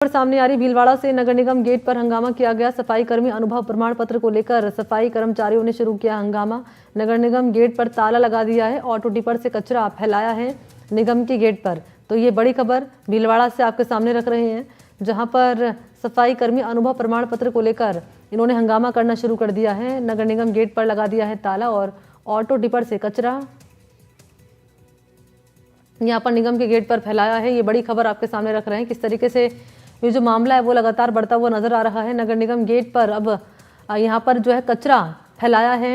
सामने आ रही भीलवाड़ा से नगर निगम गेट पर हंगामा किया गया। सफाई कर्मी अनुभव प्रमाण पत्र को लेकर सफाई कर्मचारियों ने शुरू किया हंगामा। नगर निगम गेट पर ताला लगा दिया है। ऑटो टिपर से कचरा फैलाया है निगम के गेट पर। तो ये बड़ी खबर भीलवाड़ा से आपके सामने रख रहे हैं, जहां पर सफाई कर्मी अनुभव प्रमाण पत्र को लेकर इन्होंने हंगामा करना शुरू कर दिया है। नगर निगम गेट पर लगा दिया है ताला और ऑटो टिपर से कचरा यहाँ पर निगम के गेट पर फैलाया है। ये बड़ी खबर आपके सामने रख रहे हैं। किस तरीके से ये जो मामला है वो लगातार बढ़ता हुआ नजर आ रहा है। नगर निगम गेट पर अब यहाँ पर जो है कचरा फैलाया है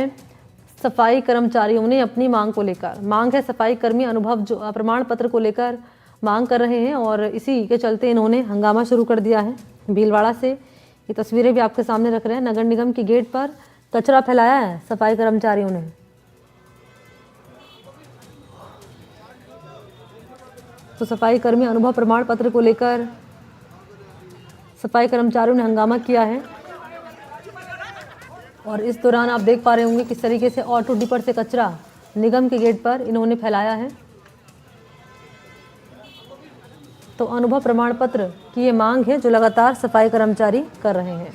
सफाई कर्मचारियों ने अपनी मांग को लेकर। मांग है सफाई कर्मी अनुभव जो प्रमाण पत्र को लेकर मांग कर रहे हैं और इसी के चलते इन्होंने हंगामा शुरू कर दिया है। भीलवाड़ा से ये तस्वीरें भी आपके सामने रख रहे हैं। नगर निगम के गेट पर कचरा फैलाया है सफाई कर्मचारियों ने। तो सफाई कर्मी अनुभव प्रमाण पत्र को लेकर सफाई कर्मचारियों ने हंगामा किया है और इस दौरान आप देख पा रहे होंगे किस तरीके से ऑटो डिपर से कचरा निगम के गेट पर इन्होंने फैलाया है। तो अनुभव प्रमाण पत्र की ये मांग है जो लगातार सफाई कर्मचारी कर रहे हैं।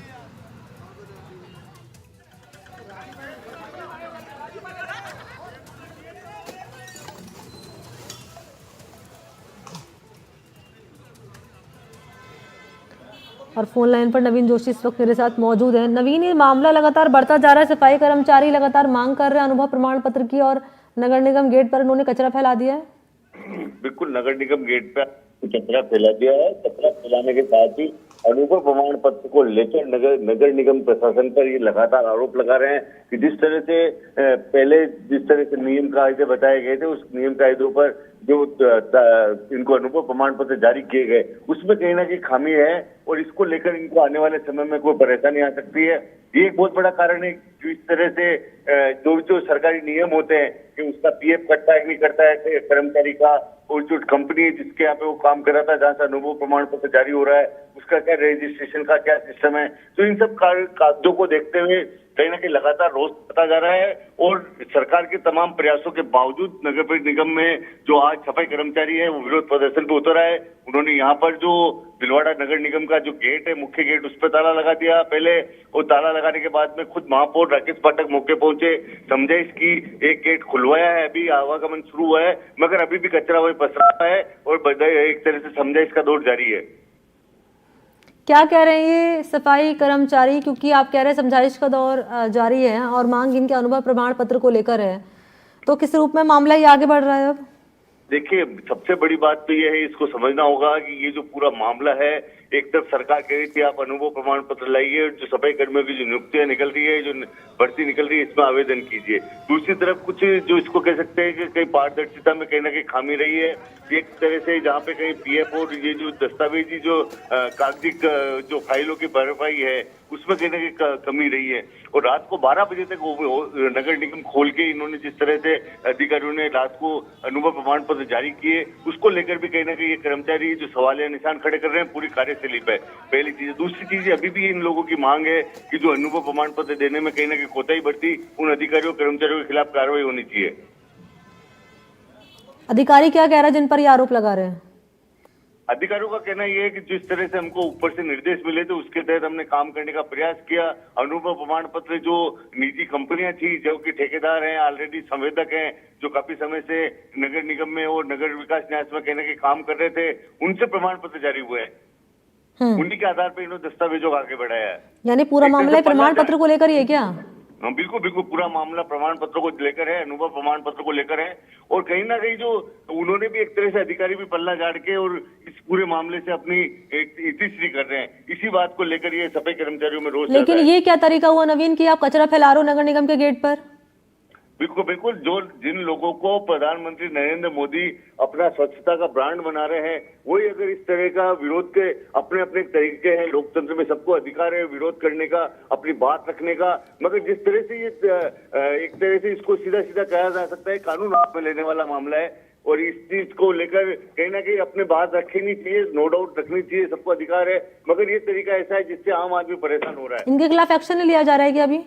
और फोन लाइन पर नवीन जोशी इस वक्त मेरे साथ मौजूद है। नवीन, ये मामला लगातार बढ़ता जा रहा है। सफाई कर्मचारी लगातार मांग कर रहे हैं अनुभव प्रमाण पत्र की और नगर निगम गेट पर उन्होंने कचरा फैला दिया है। बिल्कुल, नगर निगम गेट पर कचरा फैला दिया है। कचरा फैलाने के साथ ही अनुभव प्रमाण पत्र को लेकर नगर निगम प्रशासन पर ये लगातार आरोप लगा रहे हैं कि जिस तरह से पहले जिस तरह से नियम कायदे बताए गए थे, उस नियम कायदों पर जो इनको अनुभव प्रमाण पत्र जारी किए गए उसमें कहीं ना कहीं खामी है और इसको लेकर इनको आने वाले समय में कोई परेशानी आ सकती है। ये एक बहुत बड़ा कारण है जो इस तरह से जो सरकारी नियम होते हैं कि उसका पीएफ कटता है कि नहीं करता है कर्मचारी का, और जो कंपनी है जिसके यहाँ पे वो काम कर रहा था जहाँ से अनुभव प्रमाण पत्र जारी हो रहा है उसका क्या रजिस्ट्रेशन का क्या सिस्टम है। तो इन सब कागजों को देखते हुए कहीं ना कहीं लगातार रोष बढ़ता जा रहा है और सरकार के तमाम प्रयासों के बावजूद नगर निगम में जो आज सफाई कर्मचारी है वो विरोध प्रदर्शन पे उतर आए। उन्होंने यहाँ पर जो भीलवाड़ा नगर निगम का जो गेट है, मुख्य गेट, उस पर ताला लगा दिया पहले, और ताला लगाने के बाद में खुद महापौर राकेश पाठक मौके पहुंचे, समझाइश की, एक गेट खुलवाया है, अभी आवागमन शुरू हुआ है, मगर अभी भी कचरा वही पसरा है और एक तरह से समझाइश का दौर जारी है। क्या कह रहे हैं ये सफाई कर्मचारी, क्योंकि आप कह रहे हैं समझाइश का दौर जारी है और मांग इनके अनुभव प्रमाण पत्र को लेकर है, तो किस रूप में मामला ये आगे बढ़ रहा है? अब देखिए, सबसे बड़ी बात तो ये है, इसको समझना होगा कि ये जो पूरा मामला है, एक तरफ सरकार कह रही थी आप अनुभव प्रमाण पत्र लाइए, जो सफाई कर्मियों की जो नियुक्तियां निकल रही है, जो भर्ती निकल रही है, इसमें आवेदन कीजिए। दूसरी तरफ कुछ जो इसको कह सकते हैं कि कहीं पारदर्शिता में कहीं ना कहीं खामी रही है। एक तरह से जहाँ पे कहीं पीएफ और ये जो दस्तावेजी जो कागजी जो फाइलों की भरपाई है उसमें कहीं ना कहीं कमी रही है। और रात को 12 बजे तक नगर निगम खोल के इन्होंने जिस तरह से अधिकारियों ने रात को अनुभव प्रमाण पत्र जारी किए, उसको लेकर भी कहीं ना कहीं ये कर्मचारी जो सवाल या निशान खड़े कर रहे हैं पूरी कार्यशैली पे। पहली चीज। दूसरी चीज, अभी भी इन लोगों की मांग है कि जो अनुभव प्रमाण पत्र देने में कहीं ना कहीं कोताही बरती, उन अधिकारियों कर्मचारियों के खिलाफ कार्रवाई होनी चाहिए। अधिकारी क्या कह रहा है जिन पर ये आरोप लगा रहे हैं? अधिकारियों का कहना यह है कि जिस तरह से हमको ऊपर से निर्देश मिले थे उसके तहत हमने काम करने का प्रयास किया। अनुभव प्रमाण पत्र जो निजी कंपनियां थी, जो कि ठेकेदार हैं, ऑलरेडी संवेदक हैं, जो काफी समय से नगर निगम में और नगर विकास न्यास में कहने के काम कर रहे थे, उनसे प्रमाण पत्र जारी हुए हैं। उन्हीं के आधार पर इन्होंने दस्तावेजों आगे बढ़ाया है। यानी पूरा मामला प्रमाण पत्र को लेकर ही है क्या? हाँ, बिल्कुल बिल्कुल, पूरा मामला प्रमाण पत्र को लेकर है, अनुभव प्रमाण पत्र को लेकर है। और कहीं ना कहीं जो उन्होंने भी एक तरह से अधिकारी भी पल्ला झाड़ के और इस पूरे मामले से अपनी एक इतिश्री कर रहे हैं। इसी बात को लेकर ये सफाई कर्मचारियों में रोष। लेकिन ये क्या तरीका हुआ नवीन कि आप कचरा फैला रहे हो नगर निगम के गेट पर? बिल्कुल बिल्कुल, जो जिन लोगों को प्रधानमंत्री नरेंद्र मोदी अपना स्वच्छता का ब्रांड बना रहे हैं, वही अगर इस तरह का विरोध के अपने अपने तरीके हैं, लोकतंत्र में सबको अधिकार है विरोध करने का, अपनी बात रखने का, मगर जिस तरह से ये एक तरह से इसको सीधा सीधा कहा जा सकता है कानून हाथ में लेने वाला मामला है और इस चीज को लेकर कहीं ना कहीं अपने बात रखनी चाहिए, नो डाउट रखनी चाहिए, सबको अधिकार है, मगर ये तरीका ऐसा है जिससे आम आदमी परेशान हो रहा है। इनके खिलाफ एक्शन नहीं लिया जा रहा है क्या अभी?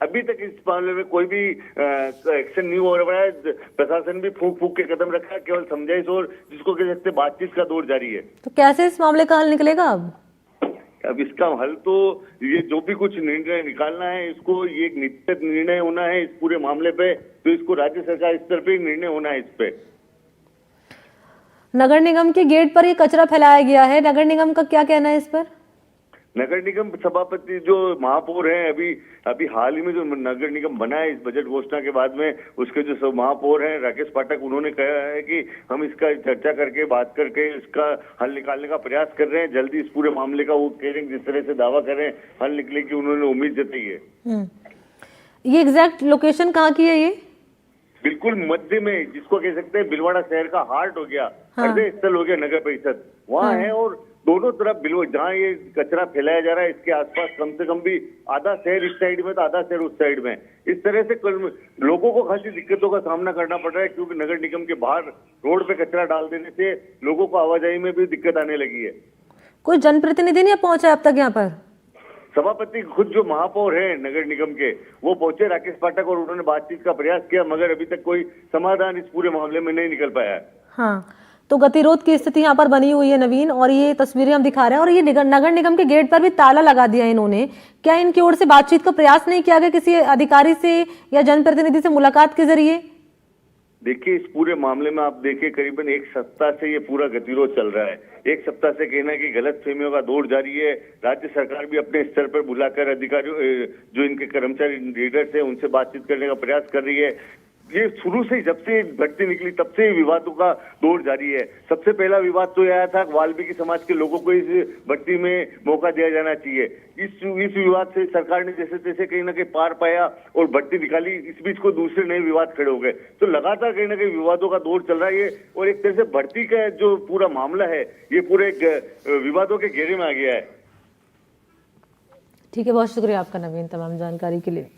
अभी तक इस मामले में कोई भी एक्शन नहीं हो रहा है। प्रशासन भी फूंक फूंक के कदम रखा है, केवल समझाइश और जिसको कह सकते बातचीत का दौर जारी है। तो कैसे इस मामले का हल निकलेगा अब इसका हल तो ये जो भी कुछ निर्णय निकालना है, इसको ये एक निश्चित निर्णय होना है इस पूरे मामले पे, तो इसको राज्य सरकार स्तर पे निर्णय होना है इस पे। नगर निगम के गेट पर ये कचरा फैलाया गया है, नगर निगम का क्या कहना है इस पर? नगर निगम सभापति जो महापौर हैं, अभी हाल ही में जो नगर निगम बना है इस बजट घोषणा के बाद में, उसके जो महापौर हैं राकेश पाठक, उन्होंने कहा है कि हम इसका चर्चा करके बात करके इसका हल निकालने का प्रयास कर रहे हैं। जल्दी इस पूरे मामले का वो कह रहे हैं, जिस तरह से दावा कर रहे हैं हल निकले की उन्होंने उम्मीद जताई है। ये एग्जैक्ट लोकेशन कहाँ की है? ये बिल्कुल मध्य में, जिसको कह सकते हैं भीलवाड़ा शहर का हार्ट हो गया, हृदय स्थल हो गया नगर परिषद, वहाँ है। और दोनों तरफ जहाँ ये कचरा फैलाया जा रहा है, इसके आसपास कम से कम भी आधा शहर इस साइड में तो आधा शहर उस साइड में। इस तरह से लोगों को खासी दिक्कतों का सामना करना पड़ रहा है, क्योंकि नगर निगम के बाहर रोड पे कचरा डाल देने से लोगों को आवाजाही में भी दिक्कत आने लगी है। कोई जनप्रतिनिधि नहीं पहुंचा अब तक यहाँ पर? सभापति खुद जो महापौर हैं नगर निगम के, वो पहुंचे राकेश पाठक, और उन्होंने बातचीत का प्रयास किया, मगर अभी तक कोई समाधान इस पूरे मामले में नहीं निकल पाया है। हाँ, तो गतिरोध की स्थिति यहाँ पर बनी हुई है नवीन, और ये तस्वीरें हम दिखा रहे हैं। और ये नगर निगम के गेट पर भी ताला लगा दिया इन्होंने। क्या इनकी ओर से बातचीत का प्रयास नहीं किया गया किसी अधिकारी से या जनप्रतिनिधि से मुलाकात के जरिए? देखिए, इस पूरे मामले में आप देखिए करीबन एक सप्ताह से ये पूरा गतिरोध चल रहा है। एक सप्ताह से कहना कि गलत फहमियों का दौर जारी है। राज्य सरकार भी अपने स्तर पर बुलाकर अधिकारियों, जो इनके कर्मचारी लीडर्स हैं, उनसे बातचीत करने का प्रयास कर रही है। ये शुरू से जब से भर्ती निकली तब से विवादों का दौर जारी है। सबसे पहला विवाद तो यह आया था वाल्मीकि समाज के लोगों को इस भर्ती में मौका दिया जाना चाहिए। इस विवाद से सरकार ने जैसे तैसे कहीं ना कहीं पार पाया और भर्ती निकाली। इस बीच को दूसरे नए विवाद खड़े हो गए, तो लगातार कहीं ना कहीं विवादों का दौर चल रहा है। और एक तरह से भर्ती का जो पूरा मामला है, ये पूरे विवादों के घेरे में आ गया है। ठीक है, बहुत शुक्रिया आपका नवीन तमाम जानकारी के लिए।